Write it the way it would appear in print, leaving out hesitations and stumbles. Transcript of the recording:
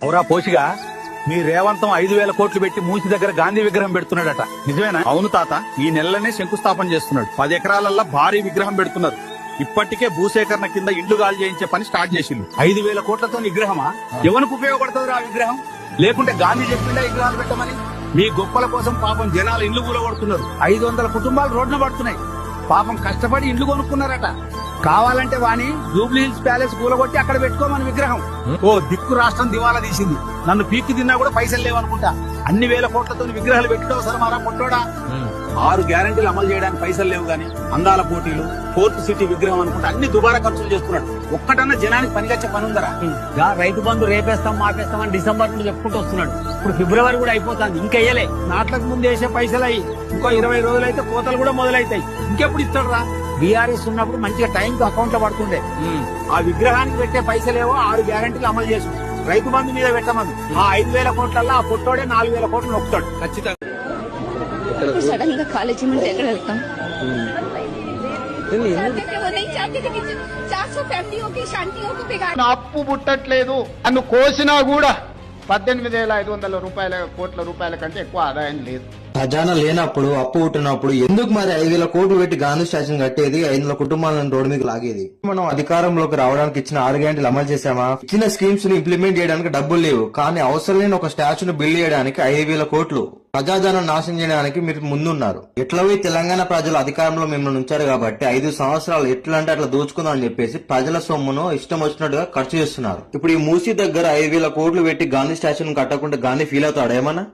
అవురా పోషిగా మీ రేవంతం 5,000 కోట్లు పెట్టి మూసి దగ్గర గాంధీ విగ్రహం పెడుతున్నాడట నిజమేనా? అవును తాత, ఈ నెలలోనే శంకుస్థాపన చేస్తున్నాడు. 10 ఎకరాలల్లో భారీ విగ్రహం పెడుతున్నారు. ఇప్పటికే భూసేకరణ కింద ఇండ్లు గాలి చేయించే పని స్టార్ట్ చేసిండు. 5,000 కోట్లతో విగ్రహమా? ఎవరికి ఉపయోగపడుతుంది ఆ విగ్రహం? లేకుంటే గాంధీ చెప్పిండా విగ్రహాలు పెట్టమని? మీ గొప్పల కోసం పాపం జనాలు ఇండ్లు కూలగొడుతున్నారు. 500 కుటుంబాలు రోడ్డున పడుతున్నాయి. పాపం కష్టపడి ఇండ్లు కొనుక్కున్నారట. కావాలంటే వాణి జూబ్లీ హిల్స్ ప్యాలెస్ కూలగొట్టి అక్కడ పెట్టుకోమని విగ్రహం. ఓ దిక్కు రాష్ట్రం దివాలా తీసింది. నన్ను పీక్కి తిన్నా కూడా పైసలు లేవనుకుంటా. అన్ని వేల కోట్లతో విగ్రహాలు పెట్టడం అవసరమారా పొట్టోడా? 6 గ్యారెంటీలు అమలు చేయడానికి పైసలు లేవు గాని అందాల పోటీలు, ఫోర్త్ సిటీ విగ్రహం అనుకుంటే అన్ని దుబారా ఖర్చులు చేస్తున్నాడు. ఒక్కటన్నా జనానికి పనికొచ్చే పని ఉందరా? రైతు బంధు రేపేస్తాం మాపేస్తామని డిసెంబర్ నుండి చెప్పుకుంటూ వస్తున్నాడు. ఇప్పుడు ఫిబ్రవరి కూడా అయిపోతుంది, ఇంకా వేయలే. నాట్లకు ముందు వేసే పైసలు అయ్యి ఇంకో 20 రోజులైతే కోతలు కూడా మొదలైతాయి. ఇంకెప్పుడు ఇస్తాడు రా? బీఆర్ఎస్ ఉన్నప్పుడు మంచిగా టైంకి అకౌంట్ లో పడుతుండే. ఆ విగ్రహానికి పెట్టే పైసలేవో 6 గ్యారెంటీలు అమలు చేసి రైతు బంధు మీద పెట్టమని ఆ 5,000 కోట్లల్లో ఆ పొట్టోడే 4,000 కోట్లు నొక్కుతాడు ఖచ్చితంగా. సడన్ గా కాలేజీ నుండి ఎక్కడ వెళ్తాం? అప్పు పుట్టట్లేదు అన్ను కోసినా కూడా 18,500 కోట్ల రూపాయల కంటే ఎక్కువ ఆదాయం లేదు. ఖజానా లేనప్పుడు అప్పు పుట్టినప్పుడు ఎందుకు మరి 5,000 కోట్లు పెట్టి గాంధీ స్టాచ్యూ కట్టేది? 500 కుటుంబాలను రోడ్డు మీకు లాగేది. మనం అధికారంలోకి రావడానికి ఇచ్చిన 6 గ్యారెంటీలు అమలు చేశామా? ఇచ్చిన స్కీమ్స్ ని ఇంప్లిమెంట్ చేయడానికి డబ్బులు లేవు, కానీ అవసరం లేని ఒక స్టాచ్యూను బిల్డ్ చేయడానికి 5,000 కోట్లు ప్రజాధనం నాశనం చేయడానికి మీరు ముందున్నారు. ఎట్లవే తెలంగాణ ప్రజలు అధికారంలో మిమ్మల్ని ఉంచారు కాబట్టి 5 సంవత్సరాలు ఎట్లా అంటే అట్లా దోచుకుందాం అని చెప్పేసి ప్రజల సొమ్మును ఇష్టం వచ్చినట్టుగా ఖర్చు చేస్తున్నారు. ఇప్పుడు ఈ మూసీ దగ్గర 5,000 కోట్లు పెట్టి గాంధీ స్టాచ్యూను కట్టకుండా గాంధీ ఫీల్ అవుతాడు ఏమన్నా?